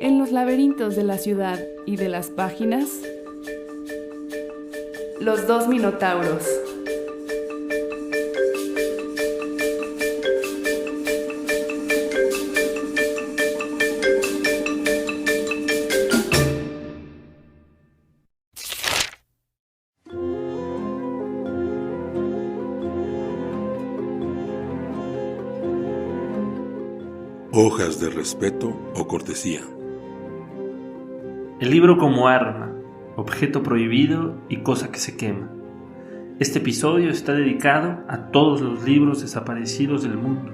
En los laberintos de la ciudad y de las páginas, los dos minotauros. Hojas de respeto o cortesía. El libro como arma, objeto prohibido y cosa que se quema. Este episodio está dedicado a todos los libros desaparecidos del mundo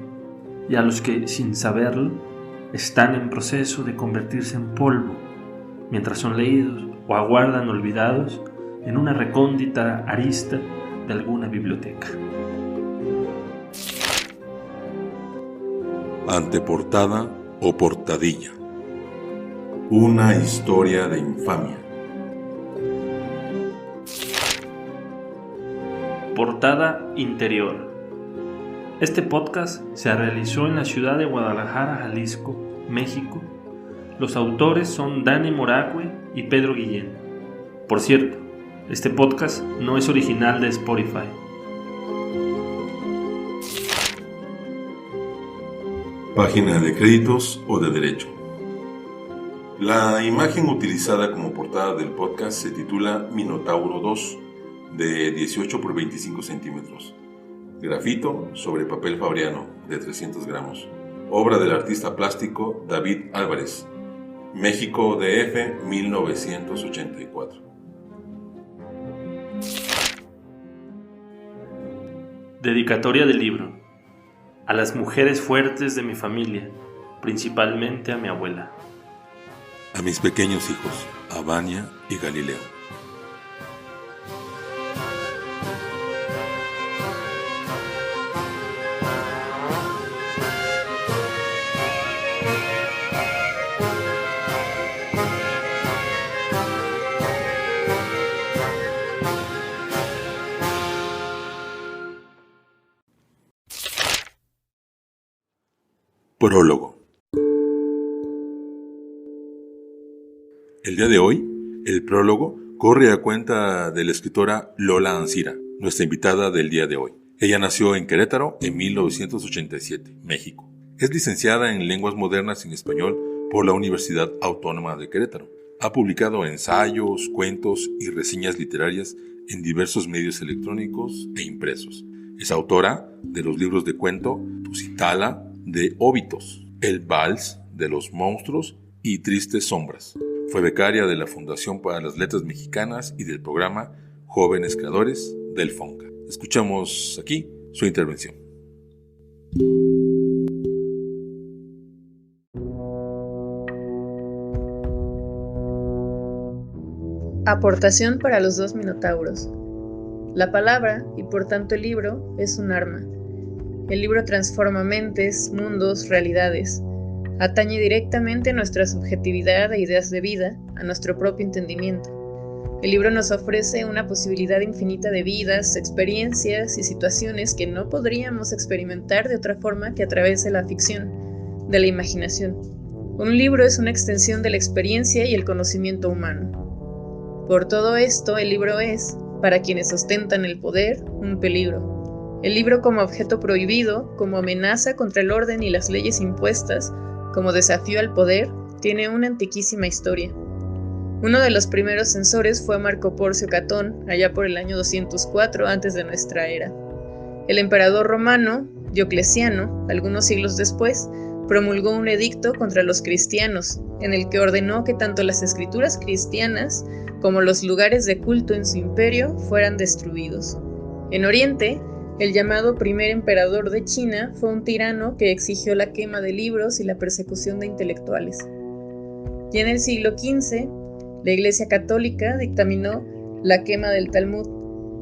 y a los que, sin saberlo, están en proceso de convertirse en polvo, mientras son leídos o aguardan olvidados en una recóndita arista de alguna biblioteca. Anteportada o portadilla. Una historia de infamia. Portada interior. Este podcast se realizó en la ciudad de Guadalajara, Jalisco, México. Los autores son Dani Moragüe y Pedro Guillén. Por cierto, este podcast no es original de Spotify. Página de créditos o de derecho. La imagen utilizada como portada del podcast se titula Minotauro 2, de 18 por 25 centímetros. Grafito sobre papel fabriano, de 300 gramos. Obra del artista plástico David Álvarez. México DF, 1984. Dedicatoria del libro. A las mujeres fuertes de mi familia, principalmente a mi abuela. A mis pequeños hijos, a Vania y Galileo. Prólogo. El día de hoy, el prólogo corre a cuenta de la escritora Lola Ancira, nuestra invitada del día de hoy. Ella nació en Querétaro en 1987, México. Es licenciada en Lenguas Modernas en Español por la Universidad Autónoma de Querétaro. Ha publicado ensayos, cuentos y reseñas literarias en diversos medios electrónicos e impresos. Es autora de los libros de cuento Tusitala, de Óbitos, El Vals de los Monstruos y Tristes Sombras. Fue becaria de la Fundación para las Letras Mexicanas y del programa Jóvenes Creadores del FONCA. Escuchamos aquí su intervención. Aportación para los dos minotauros. La palabra, y por tanto el libro, es un arma. El libro transforma mentes, mundos, realidades. Atañe directamente a nuestra subjetividad e ideas de vida, a nuestro propio entendimiento. El libro nos ofrece una posibilidad infinita de vidas, experiencias y situaciones que no podríamos experimentar de otra forma que a través de la ficción, de la imaginación. Un libro es una extensión de la experiencia y el conocimiento humano. Por todo esto, el libro es, para quienes ostentan el poder, un peligro. El libro como objeto prohibido, como amenaza contra el orden y las leyes impuestas, como desafío al poder, tiene una antiquísima historia. Uno de los primeros censores fue Marco Porcio Catón, allá por el año 204 antes de nuestra era. El emperador romano, Diocleciano, algunos siglos después, promulgó un edicto contra los cristianos, en el que ordenó que tanto las escrituras cristianas como los lugares de culto en su imperio fueran destruidos. En Oriente, el llamado primer emperador de China fue un tirano que exigió la quema de libros y la persecución de intelectuales. Y en el siglo XV, la Iglesia Católica dictaminó la quema del Talmud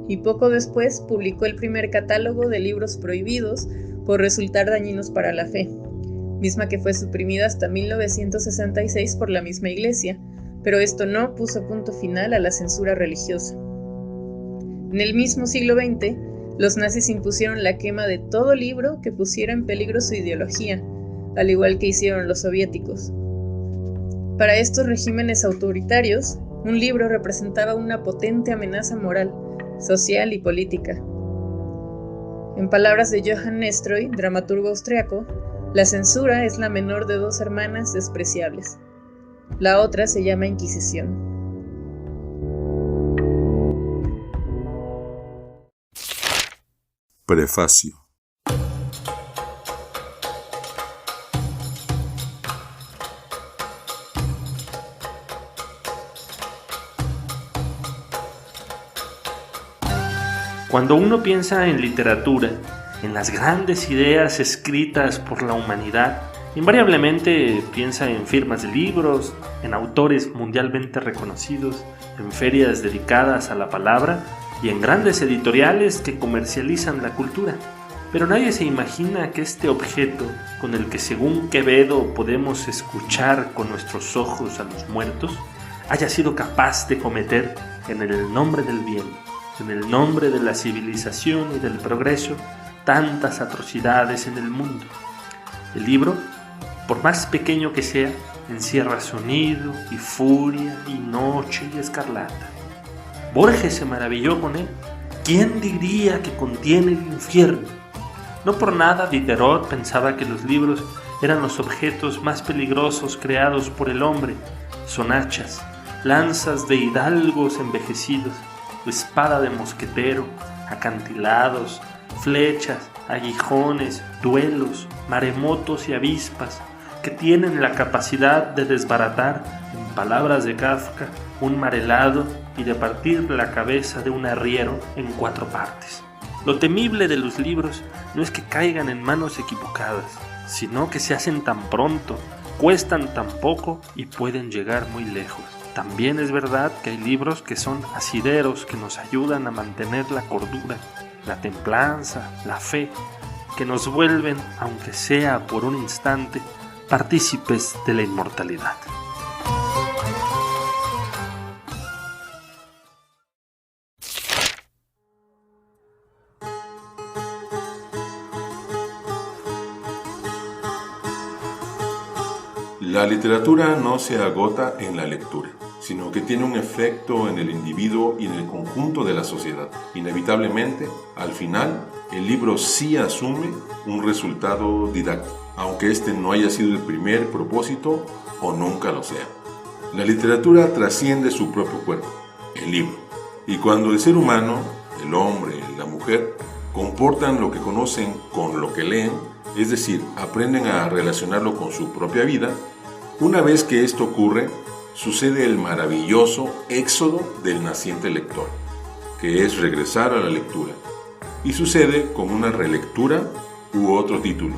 y poco después publicó el primer catálogo de libros prohibidos por resultar dañinos para la fe, misma que fue suprimida hasta 1966 por la misma Iglesia, pero esto no puso punto final a la censura religiosa. En el mismo siglo XX, los nazis impusieron la quema de todo libro que pusiera en peligro su ideología, al igual que hicieron los soviéticos. Para estos regímenes autoritarios, un libro representaba una potente amenaza moral, social y política. En palabras de Johann Nestroy, dramaturgo austriaco, la censura es la menor de dos hermanas despreciables. La otra se llama Inquisición. Prefacio. Cuando uno piensa en literatura, en las grandes ideas escritas por la humanidad, invariablemente piensa en firmas de libros, en autores mundialmente reconocidos, en ferias dedicadas a la palabra y en grandes editoriales que comercializan la cultura. Pero nadie se imagina que este objeto, con el que según Quevedo podemos escuchar con nuestros ojos a los muertos, haya sido capaz de cometer, en el nombre del bien, en el nombre de la civilización y del progreso, tantas atrocidades en el mundo. El libro, por más pequeño que sea, encierra sonido y furia y noche y escarlata. Borges se maravilló con él. ¿Quién diría que contiene el infierno? No por nada Diderot pensaba que los libros eran los objetos más peligrosos creados por el hombre. Son hachas, lanzas de hidalgos envejecidos, espada de mosquetero, acantilados, flechas, aguijones, duelos, maremotos y avispas que tienen la capacidad de desbaratar, en palabras de Kafka, un mar helado y de partir la cabeza de un arriero en 4 partes. Lo temible de los libros no es que caigan en manos equivocadas, sino que se hacen tan pronto, cuestan tan poco y pueden llegar muy lejos. También es verdad que hay libros que son asideros que nos ayudan a mantener la cordura, la templanza, la fe, que nos vuelven, aunque sea por un instante, partícipes de la inmortalidad. La literatura no se agota en la lectura, sino que tiene un efecto en el individuo y en el conjunto de la sociedad. Inevitablemente, al final, el libro sí asume un resultado didáctico, aunque este no haya sido el primer propósito o nunca lo sea. La literatura trasciende su propio cuerpo, el libro, y cuando el ser humano, el hombre y la mujer, comportan lo que conocen con lo que leen, es decir, aprenden a relacionarlo con su propia vida, una vez que esto ocurre, sucede el maravilloso éxodo del naciente lector, que es regresar a la lectura, y sucede con una relectura u otro título.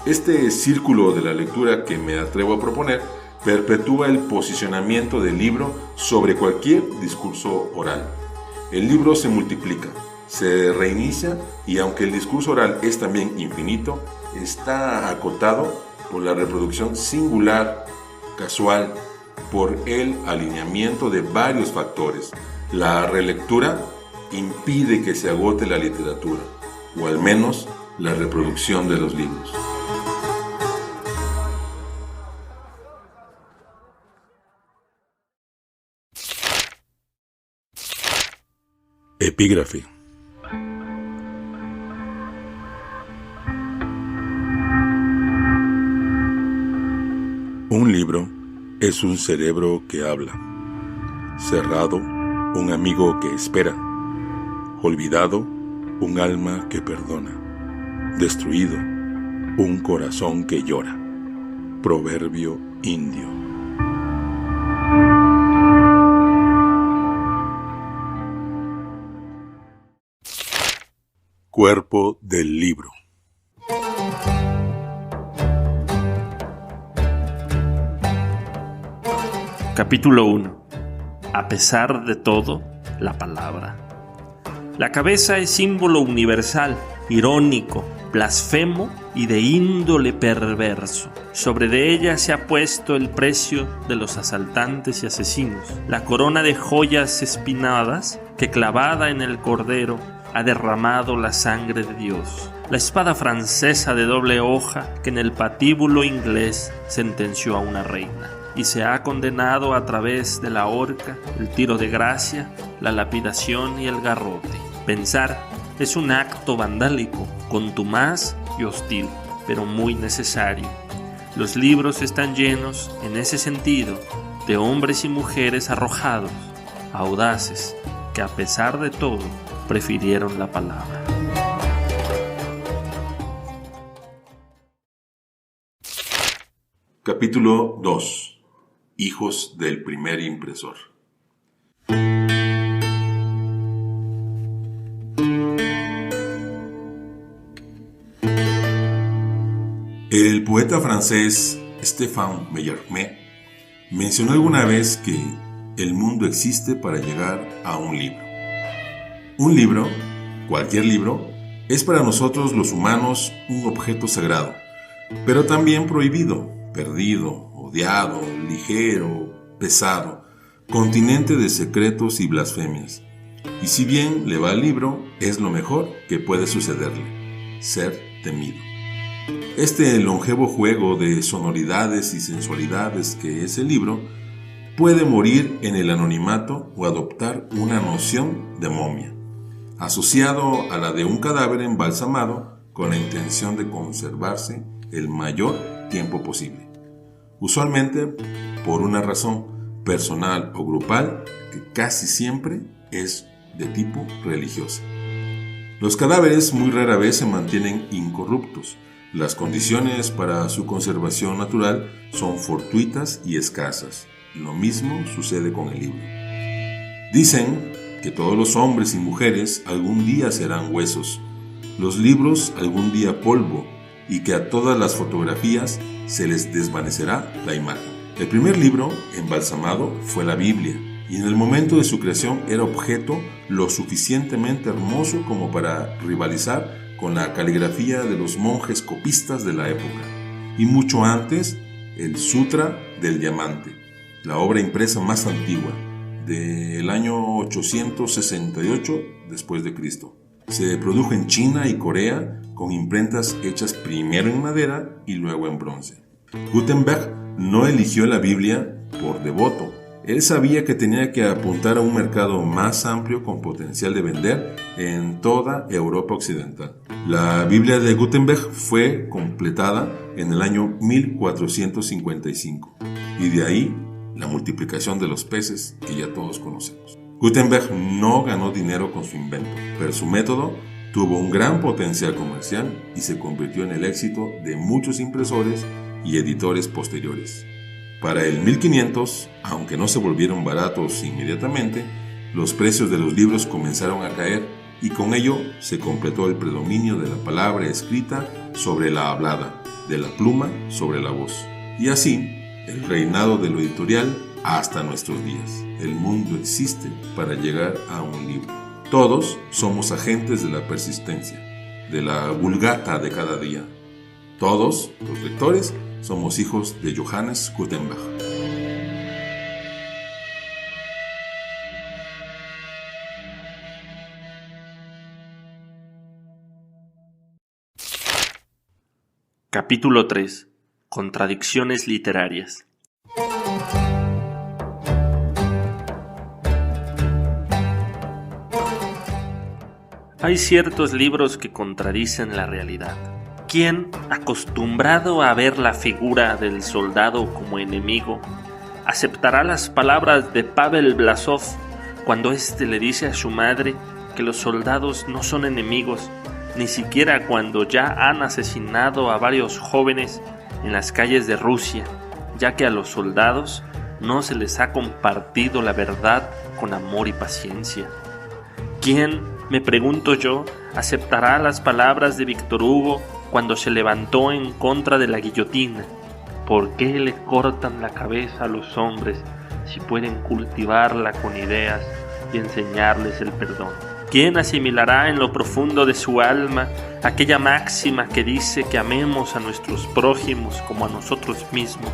Este círculo de la lectura que me atrevo a proponer perpetúa el posicionamiento del libro sobre cualquier discurso oral. El libro se multiplica, se reinicia y aunque el discurso oral es también infinito, está acotado por la reproducción singular, casual, por el alineamiento de varios factores. La relectura impide que se agote la literatura, o al menos la reproducción de los libros. Epígrafe. Un libro es un cerebro que habla, cerrado, un amigo que espera, olvidado, un alma que perdona, destruido, un corazón que llora. Proverbio indio. Cuerpo del libro. Capítulo 1. A pesar de todo, la palabra. La cabeza es símbolo universal, irónico, blasfemo y de índole perverso. Sobre de ella se ha puesto el precio de los asaltantes y asesinos, la corona de joyas espinadas que clavada en el cordero ha derramado la sangre de Dios, la espada francesa de doble hoja que en el patíbulo inglés sentenció a una reina. y se ha condenado a través de la horca, el tiro de gracia, la lapidación y el garrote. Pensar es un acto vandálico, contumaz y hostil, pero muy necesario. Los libros están llenos, en ese sentido, de hombres y mujeres arrojados, audaces, que a pesar de todo prefirieron la palabra. Capítulo 2. Hijos del primer impresor. El poeta francés Stéphane Mallarmé mencionó alguna vez que el mundo existe para llegar a un libro. Un libro, cualquier libro, es para nosotros los humanos un objeto sagrado, pero también prohibido, perdido, odiado, ligero, pesado, continente de secretos y blasfemias. Y si bien le va al libro, es lo mejor que puede sucederle, ser temido. Este longevo juego de sonoridades y sensualidades que es el libro puede morir en el anonimato o adoptar una noción de momia, asociado a la de un cadáver embalsamado con la intención de conservarse el mayor tiempo posible, usualmente por una razón personal o grupal que casi siempre es de tipo religioso. Los cadáveres muy rara vez se mantienen incorruptos. Las condiciones para su conservación natural son fortuitas y escasas. Lo mismo sucede con el libro. Dicen que todos los hombres y mujeres algún día serán huesos, los libros algún día polvo, y que a todas las fotografías se les desvanecerá la imagen. El primer libro embalsamado fue la Biblia, y en el momento de su creación era objeto lo suficientemente hermoso como para rivalizar con la caligrafía de los monjes copistas de la época, y mucho antes el Sutra del Diamante, la obra impresa más antigua, del año 868 después de Cristo. Se produjo en China y Corea con imprentas hechas primero en madera y luego en bronce. Gutenberg no eligió la Biblia por devoto. Él sabía que tenía que apuntar a un mercado más amplio con potencial de vender en toda Europa occidental. La Biblia de Gutenberg fue completada en el año 1455 y de ahí la multiplicación de los peces que ya todos conocemos. Gutenberg no ganó dinero con su invento, pero su método tuvo un gran potencial comercial y se convirtió en el éxito de muchos impresores y editores posteriores. Para el 1500, aunque no se volvieron baratos inmediatamente, los precios de los libros comenzaron a caer y con ello se completó el predominio de la palabra escrita sobre la hablada, de la pluma sobre la voz. Y así, el reinado de lo editorial hasta nuestros días. El mundo existe para llegar a un libro. Todos somos agentes de la persistencia, de la vulgata de cada día. Todos, los lectores, somos hijos de Johannes Gutenberg. Capítulo 3. Contradicciones literarias. Hay ciertos libros que contradicen la realidad. ¿Quién, acostumbrado a ver la figura del soldado como enemigo, aceptará las palabras de Pavel Blasov cuando éste le dice a su madre que los soldados no son enemigos, ni siquiera cuando ya han asesinado a varios jóvenes en las calles de Rusia, ya que a los soldados no se les ha compartido la verdad con amor y paciencia? ¿Quién, me pregunto yo, aceptará las palabras de Víctor Hugo cuando se levantó en contra de la guillotina? ¿Por qué le cortan la cabeza a los hombres si pueden cultivarla con ideas y enseñarles el perdón? ¿Quién asimilará en lo profundo de su alma aquella máxima que dice que amemos a nuestros prójimos como a nosotros mismos,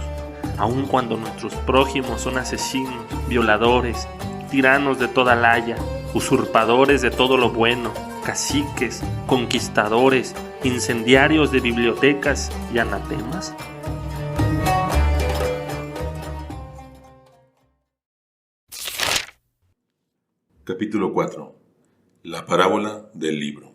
aun cuando nuestros prójimos son asesinos, violadores, tiranos de toda laya, usurpadores de todo lo bueno, caciques, conquistadores, incendiarios de bibliotecas y anatemas? Capítulo 4. La parábola del libro.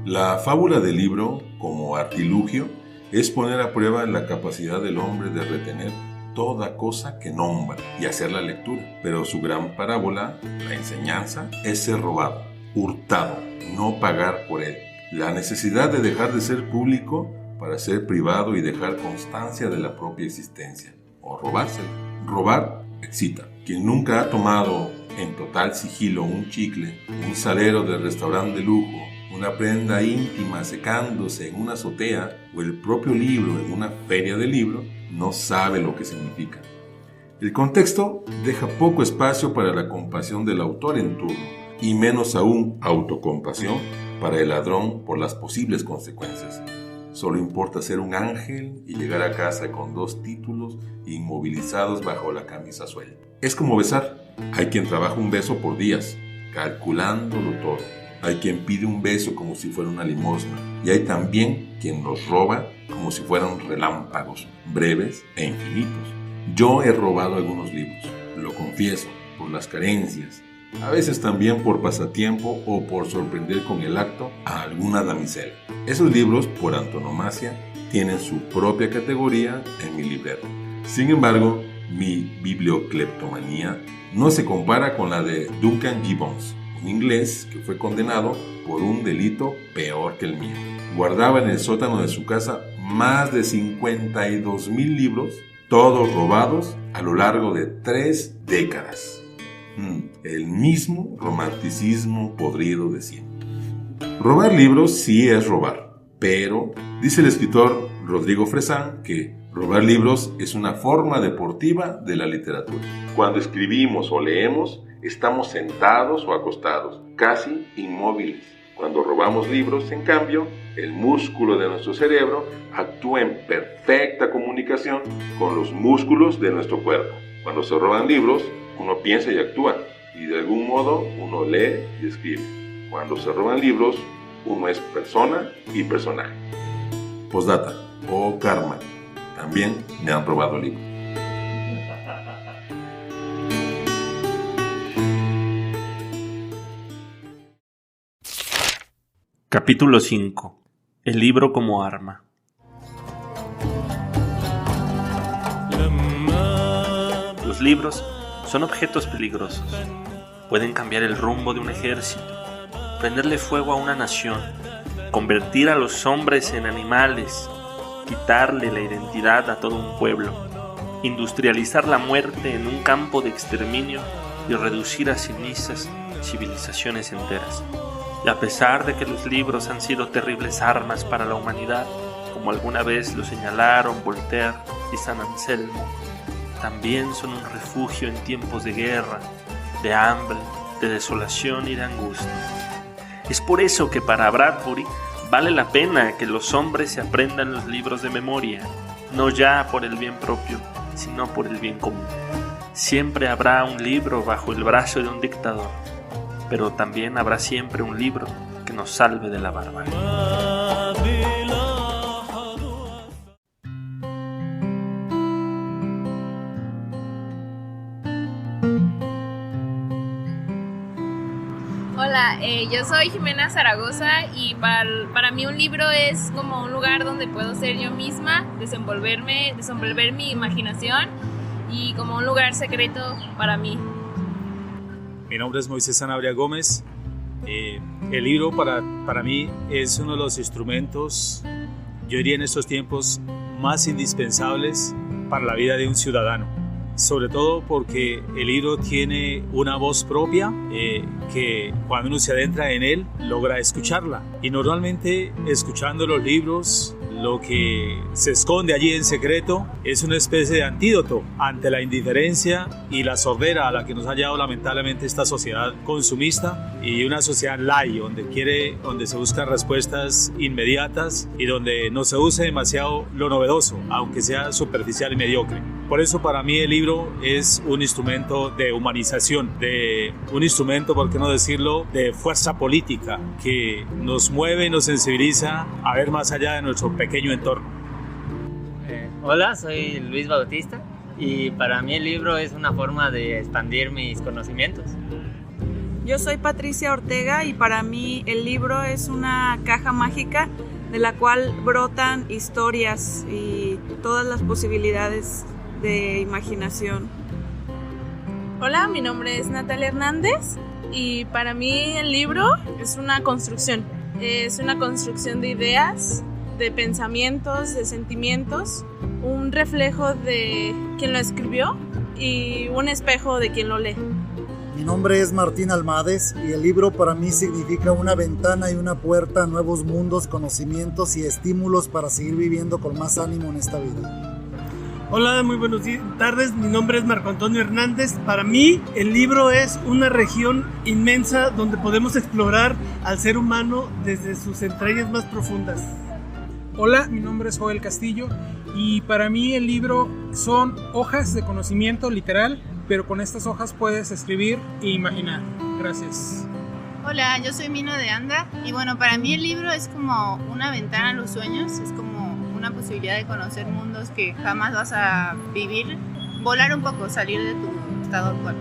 La fábula del libro, como artilugio, es poner a prueba la capacidad del hombre de retener toda cosa que nombra y hacer la lectura. Pero su gran parábola, la enseñanza, es ser robado, hurtado, no pagar por él. La necesidad de dejar de ser público para ser privado y dejar constancia de la propia existencia, o robársela. Robar excita. Quien nunca ha tomado en total sigilo un chicle, un salero de restaurante de lujo, una prenda íntima secándose en una azotea o el propio libro en una feria de libros, no sabe lo que significa. El contexto deja poco espacio para la compasión del autor en turno, y menos aún autocompasión para el ladrón por las posibles consecuencias. Solo importa ser un ángel y llegar a casa con 2 títulos inmovilizados bajo la camisa suelta. Es como besar. Hay quien trabaja un beso por días, calculándolo todo. Hay quien pide un beso como si fuera una limosna. Y hay también quien los roba como si fueran relámpagos, breves e infinitos. Yo he robado algunos libros, lo confieso, por las carencias. A veces también por pasatiempo o por sorprender con el acto a alguna damisela. Esos libros, por antonomasia, tienen su propia categoría en mi librero. Sin embargo, mi bibliocleptomanía no se compara con la de Duncan Gibbons, un inglés que fue condenado por un delito peor que el mío. Guardaba en el sótano de su casa más de 52,000 libros, todos robados a lo largo de 3 décadas. El mismo romanticismo podrido de siempre. Robar libros sí es robar, pero dice el escritor Rodrigo Fresán que robar libros es una forma deportiva de la literatura. Cuando escribimos o leemos, estamos sentados o acostados, casi inmóviles. Cuando robamos libros, en cambio, el músculo de nuestro cerebro actúa en perfecta comunicación con los músculos de nuestro cuerpo. Cuando se roban libros, uno piensa y actúa, y de algún modo uno lee y escribe. Cuando se roban libros, uno es persona y personaje. Postdata, oh karma, también me han robado libros. Capítulo 5. El libro como arma. Los libros son objetos peligrosos. Pueden cambiar el rumbo de un ejército, prenderle fuego a una nación, convertir a los hombres en animales, quitarle la identidad a todo un pueblo, industrializar la muerte en un campo de exterminio y reducir a cenizas civilizaciones enteras. Y a pesar de que los libros han sido terribles armas para la humanidad, como alguna vez lo señalaron Voltaire y San Anselmo, también son un refugio en tiempos de guerra, de hambre, de desolación y de angustia. Es por eso que para Bradbury vale la pena que los hombres se aprendan los libros de memoria, no ya por el bien propio, sino por el bien común. Siempre habrá un libro bajo el brazo de un dictador, pero también habrá siempre un libro que nos salve de la barbarie. Hola, yo soy Jimena Zaragoza y para mí un libro es como un lugar donde puedo ser yo misma, desenvolver mi imaginación y como un lugar secreto para mí. Mi nombre es Moisés Sanabria Gómez. El libro para mí es uno de los instrumentos, yo diría en estos tiempos, más indispensables para la vida de un ciudadano. Sobre todo porque el libro tiene una voz propia que cuando uno se adentra en él logra escucharla. Y normalmente escuchando los libros, lo que se esconde allí en secreto es una especie de antídoto ante la indiferencia y la sordera a la que nos ha llevado lamentablemente esta sociedad consumista y una sociedad light, donde se buscan respuestas inmediatas y donde no se use demasiado lo novedoso, aunque sea superficial y mediocre. Por eso para mí el libro es un instrumento de humanización, un instrumento, por qué no decirlo, de fuerza política que nos mueve y nos sensibiliza a ver más allá de nuestro pequeño entorno. Hola, soy Luis Bautista y para mí el libro es una forma de expandir mis conocimientos. Yo soy Patricia Ortega y para mí el libro es una caja mágica de la cual brotan historias y todas las posibilidades de imaginación. Hola, mi nombre es Natalia Hernández y para mí el libro es una construcción. Es una construcción de ideas, de pensamientos, de sentimientos, un reflejo de quien lo escribió y un espejo de quien lo lee. Mi nombre es Martín Almades y el libro para mí significa una ventana y una puerta a nuevos mundos, conocimientos y estímulos para seguir viviendo con más ánimo en esta vida. Hola, muy buenas tardes. Mi nombre es Marco Antonio Hernández. Para mí, el libro es una región inmensa donde podemos explorar al ser humano desde sus entrañas más profundas. Hola, mi nombre es Joel Castillo y para mí el libro son hojas de conocimiento literal, pero con estas hojas puedes escribir e imaginar. Gracias. Hola, yo soy Mino de Anda y bueno, para mí el libro es como una ventana a los sueños, es como una posibilidad de conocer mundos que jamás vas a vivir, volar un poco, salir de tu estado actual.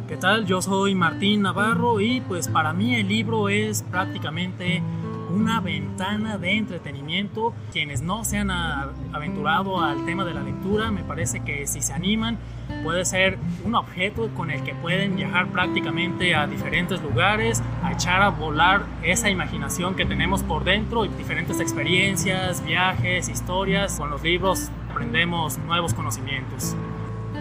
¿Qué tal? Yo soy Martín Navarro y pues para mí el libro es prácticamente una ventana de entretenimiento. Quienes no se han aventurado al tema de la lectura, me parece que si se animan puede ser un objeto con el que pueden viajar prácticamente a diferentes lugares, a echar a volar esa imaginación que tenemos por dentro y diferentes experiencias, viajes, historias. Con los libros aprendemos nuevos conocimientos.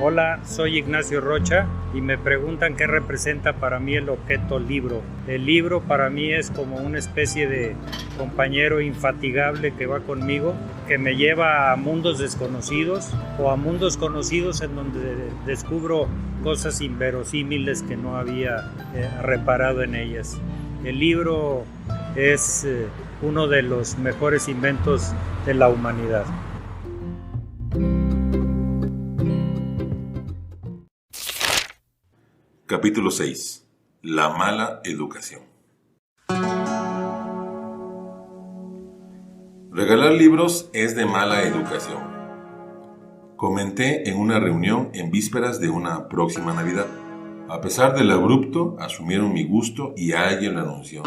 Hola, soy Ignacio Rocha y me preguntan qué representa para mí el objeto libro. El libro para mí es como una especie de compañero infatigable que va conmigo, que me lleva a mundos desconocidos o a mundos conocidos en donde descubro cosas inverosímiles que no había reparado en ellas. El libro es uno de los mejores inventos de la humanidad. Capítulo 6. La mala educación. Regalar libros es de mala educación. Comenté en una reunión en vísperas de una próxima Navidad. A pesar del abrupto, asumieron mi gusto y alguien lo anunció.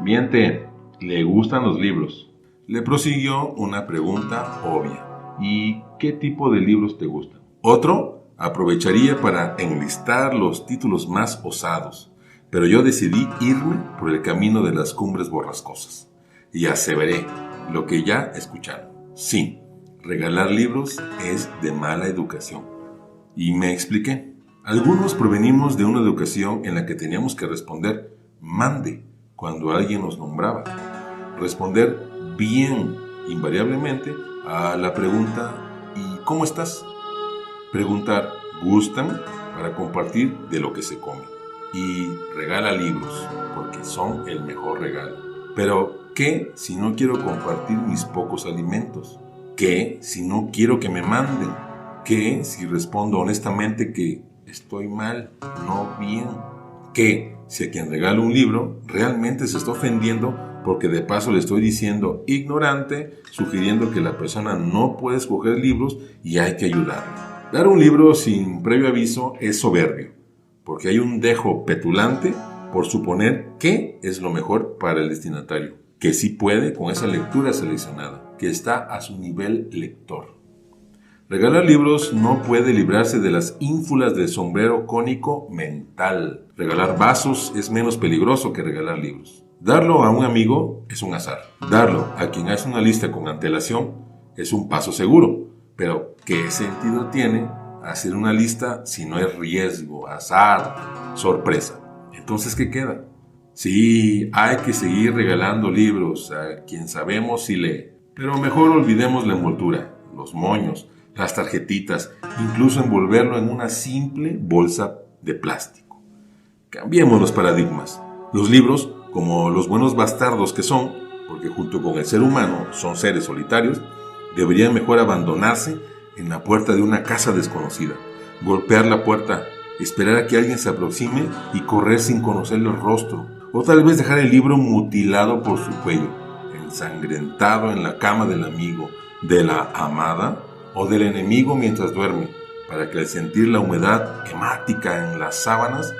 Miente, ¿le gustan los libros? Le prosiguió una pregunta obvia. ¿Y qué tipo de libros te gustan? Otro aprovecharía para enlistar los títulos más osados, pero yo decidí irme por el camino de las cumbres borrascosas y aseveré lo que ya escucharon. Sí, regalar libros es de mala educación. Y me expliqué. Algunos provenimos de una educación en la que teníamos que responder mande cuando alguien nos nombraba. Responder bien, invariablemente, a la pregunta ¿y cómo estás? Preguntar ¿gustan? Para compartir de lo que se come. Y regala libros, porque son el mejor regalo. Pero, ¿qué si no quiero compartir mis pocos alimentos? ¿Qué si no quiero que me manden? ¿Qué si respondo honestamente que estoy mal, no bien? ¿Qué si a quien regalo un libro realmente se está ofendiendo porque de paso le estoy diciendo ignorante, sugiriendo que la persona no puede escoger libros y hay que ayudarle? Dar un libro sin previo aviso es soberbio, porque hay un dejo petulante por suponer que es lo mejor para el destinatario, que sí puede con esa lectura seleccionada, que está a su nivel lector. Regalar libros no puede librarse de las ínfulas del sombrero cónico mental. Regalar vasos es menos peligroso que regalar libros. Darlo a un amigo es un azar. Darlo a quien hace una lista con antelación es un paso seguro. Pero, ¿qué sentido tiene hacer una lista si no es riesgo, azar, sorpresa? Entonces, ¿qué queda? Sí, hay que seguir regalando libros a quien sabemos si lee, pero mejor olvidemos la envoltura, los moños, las tarjetitas, incluso envolverlo en una simple bolsa de plástico. Cambiemos los paradigmas. Los libros, como los buenos bastardos que son, porque junto con el ser humano son seres solitarios, deberían mejor abandonarse en la puerta de una casa desconocida, golpear la puerta, esperar a que alguien se aproxime y correr sin conocerle el rostro, o tal vez dejar el libro mutilado por su cuello, ensangrentado en la cama del amigo, de la amada o del enemigo mientras duerme, para que al sentir la humedad hemática en las sábanas,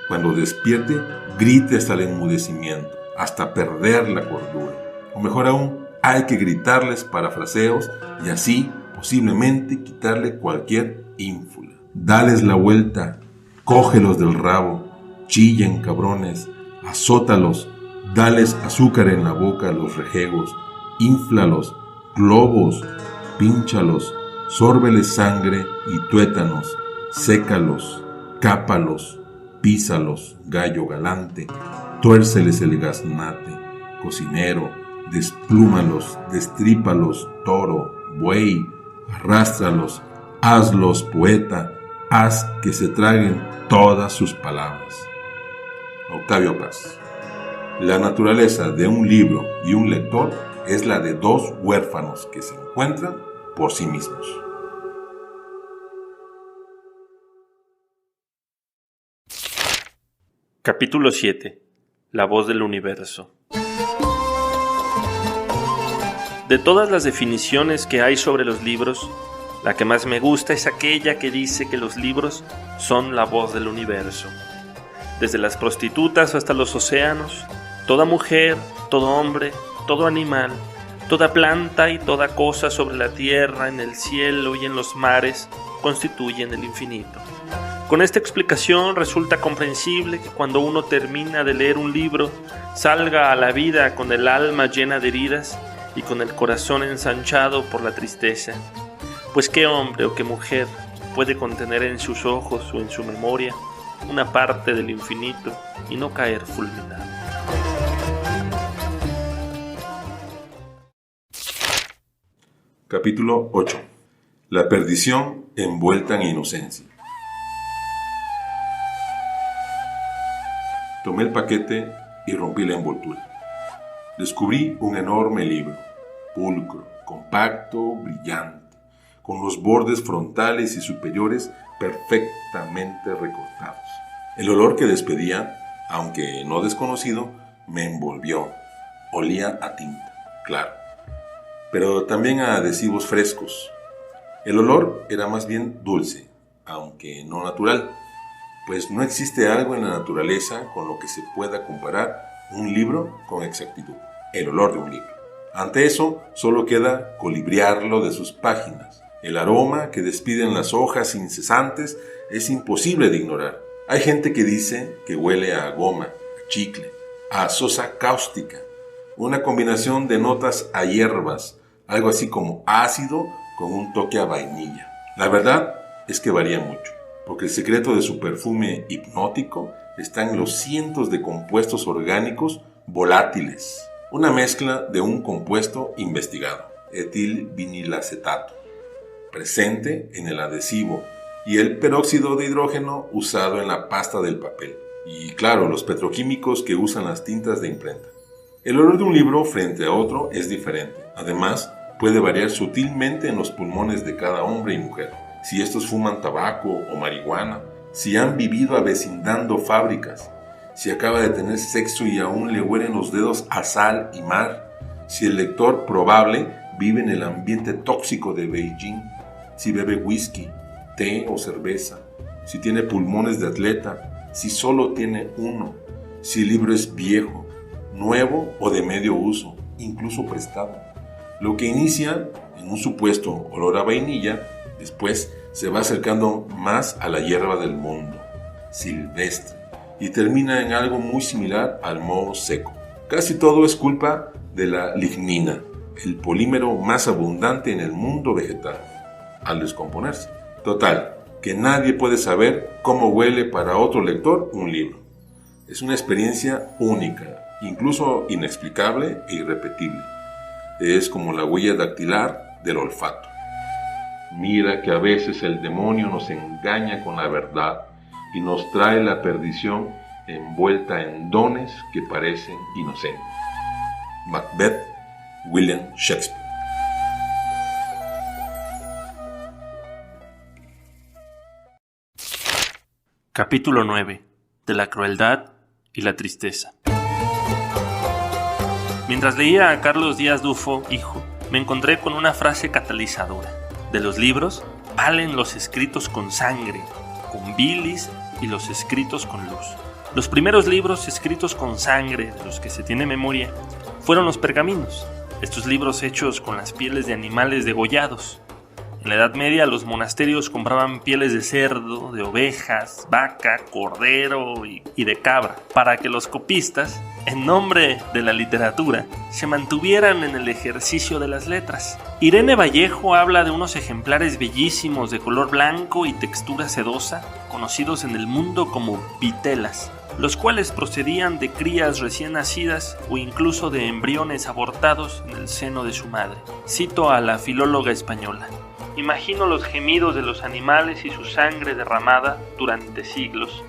cuando despierte, grite hasta el enmudecimiento, hasta perder la cordura. O mejor aún, hay que gritarles parafraseos y así posiblemente quitarle cualquier ínfula. Dales la vuelta, cógelos del rabo, chillen cabrones, azótalos, dales azúcar en la boca a los rejegos, inflalos, globos, pínchalos, sórbeles sangre y tuétanos, sécalos, cápalos, písalos, gallo galante, tuérceles el gaznate, cocinero, desplúmalos, destrípalos, toro, buey, arrástralos, hazlos poeta, haz que se traguen todas sus palabras. Octavio Paz. La naturaleza de un libro y un lector es la de dos huérfanos que se encuentran por sí mismos. Capítulo 7. La voz del universo. De todas las definiciones que hay sobre los libros, la que más me gusta es aquella que dice que los libros son la voz del universo. Desde las prostitutas hasta los océanos, toda mujer, todo hombre, todo animal, toda planta y toda cosa sobre la tierra, en el cielo y en los mares constituyen el infinito. Con esta explicación resulta comprensible que cuando uno termina de leer un libro, salga a la vida con el alma llena de heridas y con el corazón ensanchado por la tristeza. Pues qué hombre o qué mujer puede contener en sus ojos o en su memoria una parte del infinito y no caer fulminado. Capítulo 8. La perdición envuelta en inocencia. Tomé el paquete y rompí la envoltura. Descubrí un enorme libro, pulcro, compacto, brillante, con los bordes frontales y superiores perfectamente recortados. El olor que despedía, aunque no desconocido, me envolvió. Olía a tinta, claro, pero también a adhesivos frescos. El olor era más bien dulce, aunque no natural, pues no existe algo en la naturaleza con lo que se pueda comparar un libro con exactitud, el olor de un libro. Ante eso, solo queda colibriarlo de sus páginas. El aroma que despiden las hojas incesantes es imposible de ignorar. Hay gente que dice que huele a goma, a chicle, a sosa cáustica, una combinación de notas a hierbas, algo así como ácido con un toque a vainilla. La verdad es que varía mucho, porque el secreto de su perfume hipnótico está en los cientos de compuestos orgánicos volátiles, una mezcla de un compuesto investigado, etilvinilacetato, presente en el adhesivo, y el peróxido de hidrógeno usado en la pasta del papel, y claro, los petroquímicos que usan las tintas de imprenta. El olor de un libro frente a otro es diferente. Además, puede variar sutilmente en los pulmones de cada hombre y mujer. Si estos fuman tabaco o marihuana, si han vivido avecindando fábricas, si acaba de tener sexo y aún le huelen los dedos a sal y mar, si el lector probable vive en el ambiente tóxico de Beijing, si bebe whisky, té o cerveza, si tiene pulmones de atleta, si solo tiene uno, si el libro es viejo, nuevo o de medio uso, incluso prestado. Lo que inicia en un supuesto olor a vainilla, después se va acercando más a la hierba del mundo, silvestre, y termina en algo muy similar al moho seco. Casi todo es culpa de la lignina, el polímero más abundante en el mundo vegetal, al descomponerse. Total, que nadie puede saber cómo huele para otro lector un libro. Es una experiencia única, incluso inexplicable e irrepetible. Es como la huella dactilar del olfato. Mira que a veces el demonio nos engaña con la verdad y nos trae la perdición envuelta en dones que parecen inocentes. Macbeth, William Shakespeare. Capítulo 9. De la crueldad y la tristeza. Mientras leía a Carlos Díaz Dufo, hijo, me encontré con una frase catalizadora. De los libros, valen los escritos con sangre, con bilis y los escritos con luz. Los primeros libros escritos con sangre, de los que se tiene memoria, fueron los pergaminos. Estos libros hechos con las pieles de animales degollados. En la Edad Media los monasterios compraban pieles de cerdo, de ovejas, vaca, cordero y de cabra, para que los copistas, en nombre de la literatura, se mantuvieran en el ejercicio de las letras. Irene Vallejo habla de unos ejemplares bellísimos de color blanco y textura sedosa, conocidos en el mundo como vitelas, los cuales procedían de crías recién nacidas o incluso de embriones abortados en el seno de su madre. Cito a la filóloga española. Imagino los gemidos de los animales y su sangre derramada durante siglos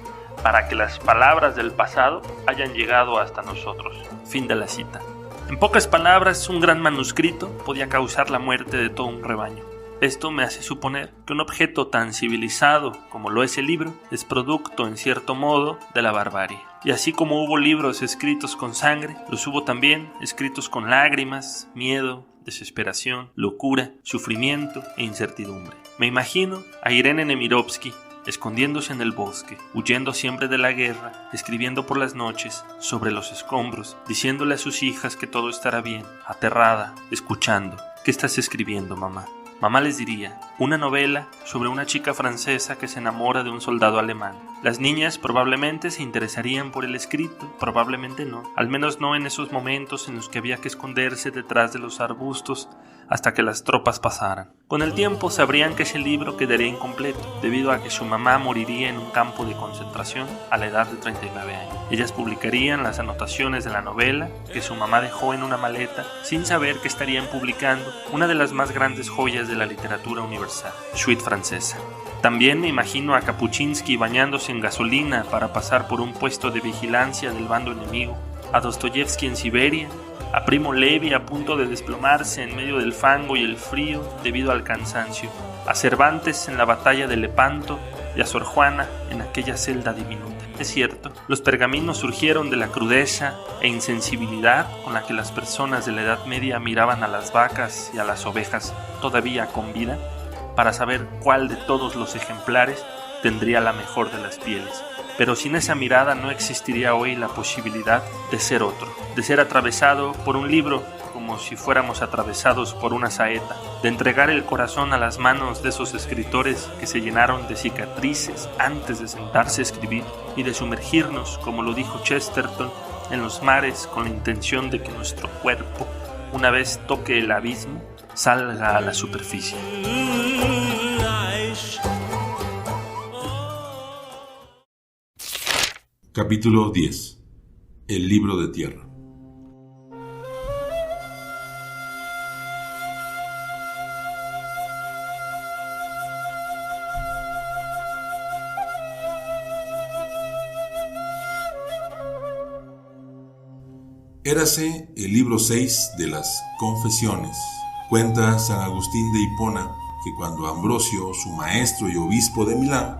para que las palabras del pasado hayan llegado hasta nosotros. Fin de la cita. En pocas palabras, un gran manuscrito podía causar la muerte de todo un rebaño. Esto me hace suponer que un objeto tan civilizado como lo es el libro es producto, en cierto modo, de la barbarie. Y así como hubo libros escritos con sangre, los hubo también escritos con lágrimas, miedo, desesperación, locura, sufrimiento e incertidumbre. Me imagino a Irene Nemirovsky escondiéndose en el bosque, huyendo siempre de la guerra, escribiendo por las noches, sobre los escombros, diciéndole a sus hijas que todo estará bien, aterrada, escuchando. ¿Qué estás escribiendo, mamá? Mamá les diría, una novela sobre una chica francesa que se enamora de un soldado alemán. Las niñas probablemente se interesarían por el escrito, probablemente no, al menos no en esos momentos en los que había que esconderse detrás de los arbustos hasta que las tropas pasaran. Con el tiempo sabrían que ese libro quedaría incompleto, debido a que su mamá moriría en un campo de concentración a la edad de 39 años. Ellas publicarían las anotaciones de la novela que su mamá dejó en una maleta, sin saber que estarían publicando una de las más grandes joyas de la literatura universal, Suite francesa. También me imagino a Kapuczynski bañándose en gasolina para pasar por un puesto de vigilancia del bando enemigo, a Dostoyevsky en Siberia, a Primo Levi a punto de desplomarse en medio del fango y el frío debido al cansancio, a Cervantes en la batalla de Lepanto y a Sor Juana en aquella celda diminuta. Es cierto, los pergaminos surgieron de la crudeza e insensibilidad con la que las personas de la Edad Media miraban a las vacas y a las ovejas todavía con vida, para saber cuál de todos los ejemplares tendría la mejor de las pieles. Pero sin esa mirada no existiría hoy la posibilidad de ser otro, de ser atravesado por un libro como si fuéramos atravesados por una saeta, de entregar el corazón a las manos de esos escritores que se llenaron de cicatrices antes de sentarse a escribir y de sumergirnos, como lo dijo Chesterton, en los mares con la intención de que nuestro cuerpo, una vez toque el abismo, salga a la superficie. Capítulo 10. El libro de tierra. Érase el libro 6 de las Confesiones. Cuenta San Agustín de Hipona que cuando Ambrosio, su maestro y obispo de Milán,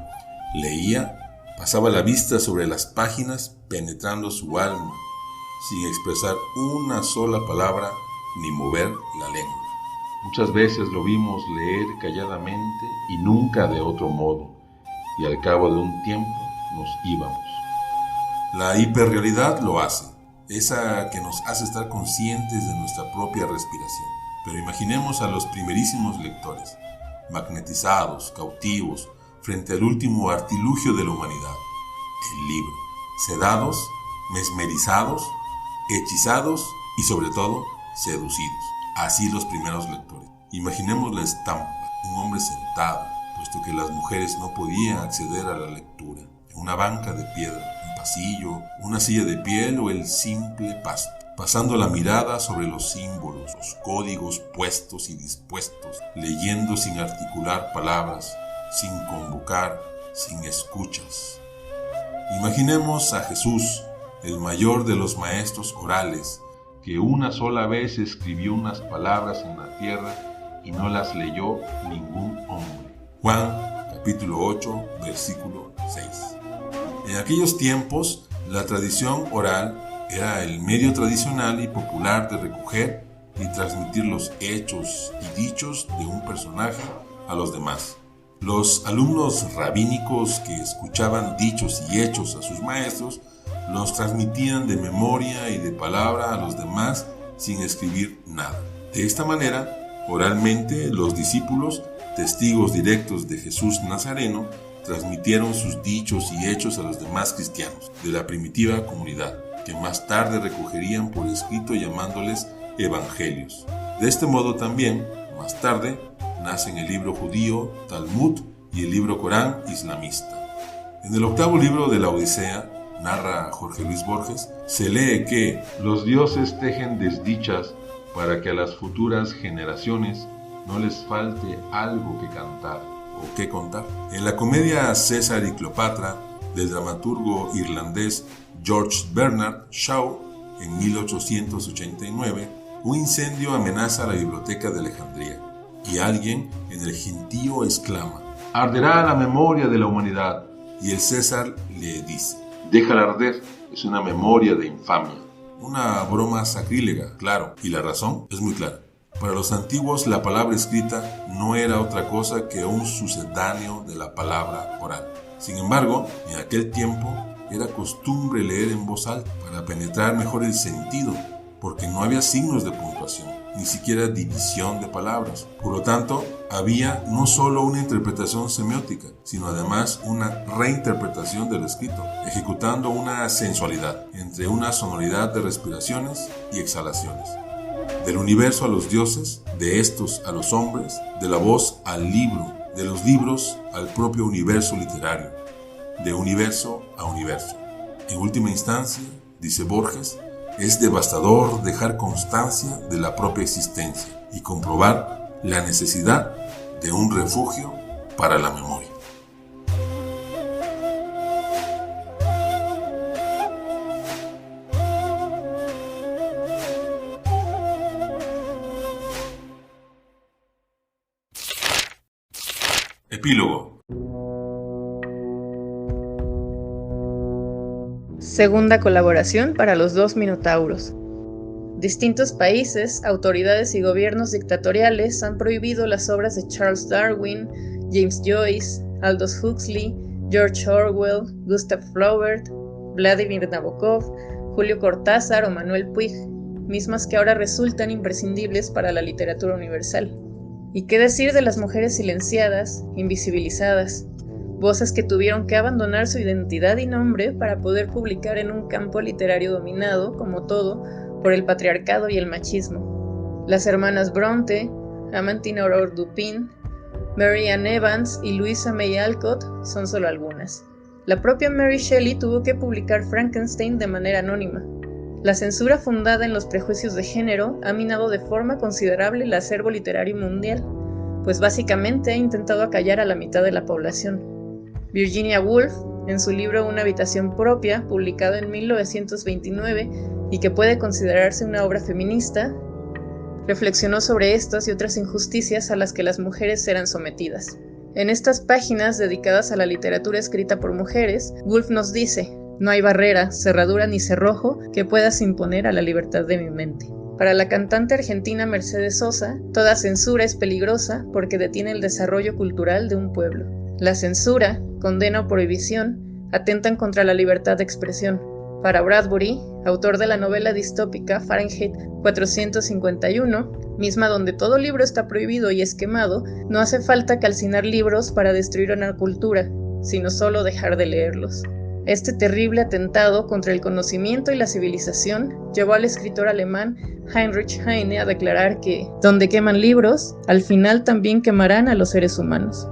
leía, pasaba la vista sobre las páginas penetrando su alma, sin expresar una sola palabra ni mover la lengua. Muchas veces lo vimos leer calladamente y nunca de otro modo, y al cabo de un tiempo nos íbamos. La hiperrealidad lo hace, esa que nos hace estar conscientes de nuestra propia respiración. Pero imaginemos a los primerísimos lectores, magnetizados, cautivos, frente al último artilugio de la humanidad, el libro, sedados, mesmerizados, hechizados y sobre todo seducidos. Así los primeros lectores. Imaginemos la estampa, un hombre sentado, puesto que las mujeres no podían acceder a la lectura, en una banca de piedra, un pasillo, una silla de piel o el simple pasto, pasando la mirada sobre los símbolos, los códigos puestos y dispuestos, leyendo sin articular palabras, sin convocar, sin escuchas. Imaginemos a Jesús, el mayor de los maestros orales, que una sola vez escribió unas palabras en la tierra y no las leyó ningún hombre. Juan, capítulo 8, versículo 6. En aquellos tiempos, la tradición oral era el medio tradicional y popular de recoger y transmitir los hechos y dichos de un personaje a los demás. Los alumnos rabínicos que escuchaban dichos y hechos a sus maestros los transmitían de memoria y de palabra a los demás sin escribir nada. De esta manera, oralmente, los discípulos, testigos directos de Jesús Nazareno, transmitieron sus dichos y hechos a los demás cristianos de la primitiva comunidad, que más tarde recogerían por escrito llamándoles evangelios. De este modo también, más tarde, nacen el libro judío Talmud y el libro Corán islamista. En el octavo libro de la Odisea, narra Jorge Luis Borges, se lee que los dioses tejen desdichas para que a las futuras generaciones no les falte algo que cantar o que contar. En la comedia César y Cleopatra, del dramaturgo irlandés George Bernard Shaw, en 1889, un incendio amenaza la biblioteca de Alejandría, y alguien en el gentío exclama: «Arderá la memoria de la humanidad», y el César le dice: «Déjala arder, es una memoria de infamia». Una broma sacrílega, claro, y la razón es muy clara. Para los antiguos, la palabra escrita no era otra cosa que un sucedáneo de la palabra oral. Sin embargo, en aquel tiempo era costumbre leer en voz alta para penetrar mejor el sentido, porque no había signos de puntuación, ni siquiera división de palabras. Por lo tanto, había no solo una interpretación semiótica, sino además una reinterpretación del escrito, ejecutando una sensualidad entre una sonoridad de respiraciones y exhalaciones. Del universo a los dioses, de estos a los hombres, de la voz al libro, de los libros al propio universo literario, de universo a universo. En última instancia, dice Borges, es devastador dejar constancia de la propia existencia y comprobar la necesidad de un refugio para la memoria. Epílogo. Segunda colaboración para los 2 minotauros. Distintos países, autoridades y gobiernos dictatoriales han prohibido las obras de Charles Darwin, James Joyce, Aldous Huxley, George Orwell, Gustav Flaubert, Vladimir Nabokov, Julio Cortázar o Manuel Puig, mismas que ahora resultan imprescindibles para la literatura universal. ¿Y qué decir de las mujeres silenciadas, invisibilizadas? Voces que tuvieron que abandonar su identidad y nombre para poder publicar en un campo literario dominado, como todo, por el patriarcado y el machismo. Las hermanas Bronte, Amandine Aurore Dupin, Mary Ann Evans y Louisa May Alcott son solo algunas. La propia Mary Shelley tuvo que publicar Frankenstein de manera anónima. La censura fundada en los prejuicios de género ha minado de forma considerable el acervo literario mundial, pues básicamente ha intentado acallar a la mitad de la población. Virginia Woolf, en su libro Una habitación propia, publicado en 1929 y que puede considerarse una obra feminista, reflexionó sobre estas y otras injusticias a las que las mujeres eran sometidas. En estas páginas dedicadas a la literatura escrita por mujeres, Woolf nos dice: «No hay barrera, cerradura ni cerrojo que puedas imponer a la libertad de mi mente». Para la cantante argentina Mercedes Sosa, toda censura es peligrosa porque detiene el desarrollo cultural de un pueblo. La censura, condena o prohibición atentan contra la libertad de expresión. Para Bradbury, autor de la novela distópica Fahrenheit 451, misma donde todo libro está prohibido y es quemado, no hace falta calcinar libros para destruir una cultura, sino solo dejar de leerlos. Este terrible atentado contra el conocimiento y la civilización llevó al escritor alemán Heinrich Heine a declarar que, donde queman libros, al final también quemarán a los seres humanos.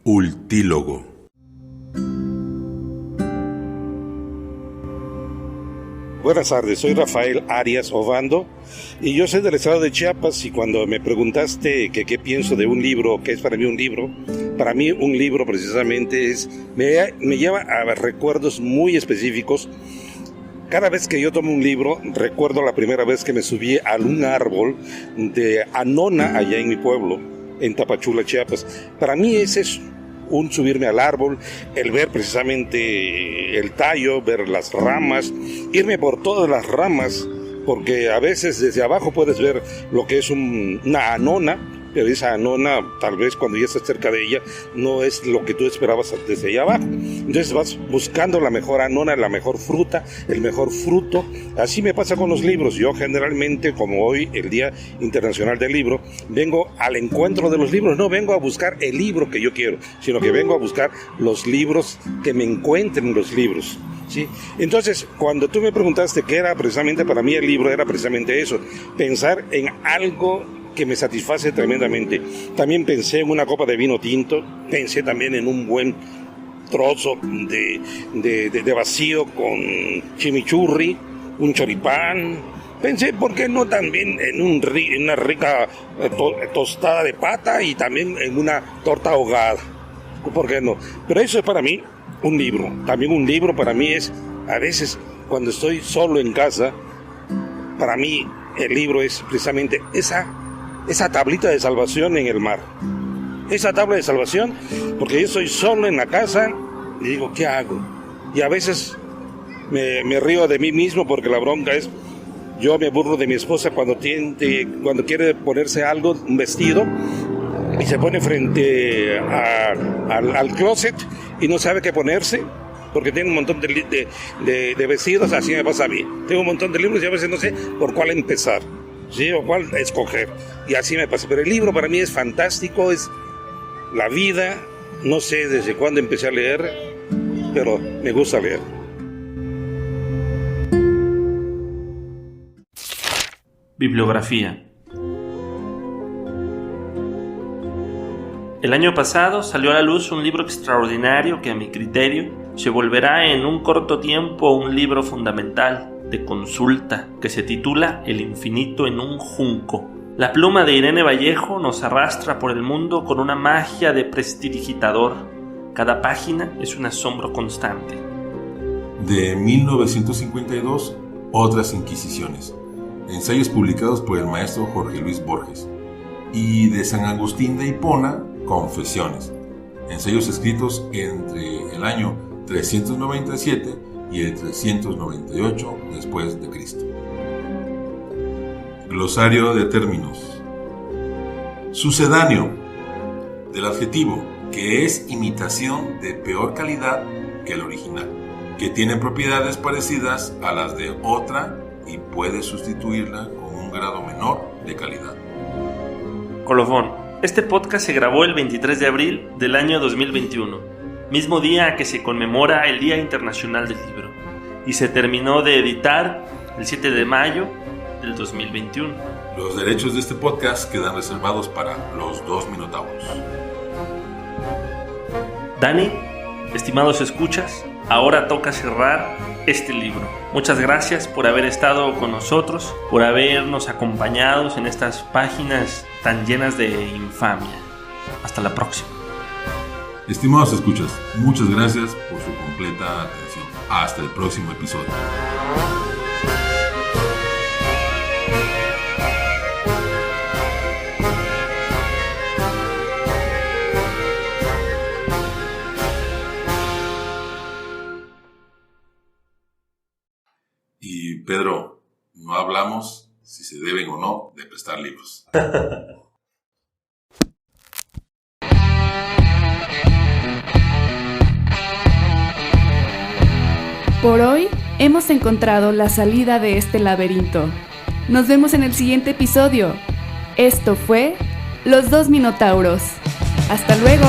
Ultílogo. Buenas tardes, soy Rafael Arias Obando y yo soy del estado de Chiapas, y cuando me preguntaste que qué pienso de un libro, qué es para mí un libro precisamente me lleva a recuerdos muy específicos. Cada vez que yo tomo un libro, recuerdo la primera vez que me subí a un árbol de Anona allá en mi pueblo, en Tapachula, Chiapas. Para mí es eso, un subirme al árbol, el ver precisamente el tallo, ver las ramas, irme por todas las ramas, porque a veces desde abajo puedes ver lo que es una anona, pero esa anona, tal vez cuando ya estás cerca de ella, no es lo que tú esperabas desde allá abajo. Entonces vas buscando la mejor anona, la mejor fruta, el mejor fruto. Así me pasa con los libros. Yo generalmente, como hoy, el Día Internacional del Libro, vengo al encuentro de los libros. No vengo a buscar el libro que yo quiero, sino que vengo a buscar los libros que me encuentren los libros. ¿Sí? Entonces, cuando tú me preguntaste qué era precisamente para mí el libro, era precisamente eso, pensar en algo que me satisface tremendamente. También pensé en una copa de vino tinto, pensé también en un buen trozo de vacío con chimichurri, un choripán. Pensé, ¿por qué no también en una rica tostada de pata y también en una torta ahogada? ¿Por qué no? Pero eso es para mí un libro. También un libro para mí es, a veces cuando estoy solo en casa, para mí el libro es precisamente esa tablita de salvación en el mar. Esa tabla de salvación, porque yo estoy solo en la casa y digo, ¿qué hago? Y a veces me río de mí mismo porque la bronca es, yo me burlo de mi esposa cuando quiere ponerse algo, un vestido, y se pone frente al closet y no sabe qué ponerse, porque tiene un montón de vestidos. Así me pasa a mí. Tengo un montón de libros y a veces no sé por cuál empezar, ¿sí? O cuál escoger. Y así me pasa. Pero el libro para mí es fantástico, es la vida. No sé desde cuándo empecé a leer, pero me gusta leer. Bibliografía. El año pasado salió a la luz un libro extraordinario que, a mi criterio, se volverá en un corto tiempo un libro fundamental, de consulta, que se titula El infinito en un junco. La pluma de Irene Vallejo nos arrastra por el mundo con una magia de prestidigitador. Cada página es un asombro constante. De 1952, Otras Inquisiciones. Ensayos publicados por el maestro Jorge Luis Borges. Y de San Agustín de Hipona, Confesiones. Ensayos escritos entre el año 397 y el 398 después de Cristo. Glosario de términos. Sucedáneo, del adjetivo, que es imitación de peor calidad que el original, que tiene propiedades parecidas a las de otra y puede sustituirla con un grado menor de calidad. Colofón. Este podcast se grabó el 23 de abril del año 2021, mismo día que se conmemora el Día Internacional del Libro, y se terminó de editar el 7 de mayo del 2021. Los derechos de este podcast quedan reservados para los 2 minotauros. Dani, estimados escuchas, ahora toca cerrar este libro. Muchas gracias por haber estado con nosotros, por habernos acompañado en estas páginas tan llenas de infamia. Hasta la próxima. Estimados escuchas, muchas gracias por su completa atención. Hasta el próximo episodio. Y Pedro, no hablamos si se deben o no de prestar libros. Por hoy hemos encontrado la salida de este laberinto. Nos vemos en el siguiente episodio. Esto fue Los 2 Minotauros. ¡Hasta luego!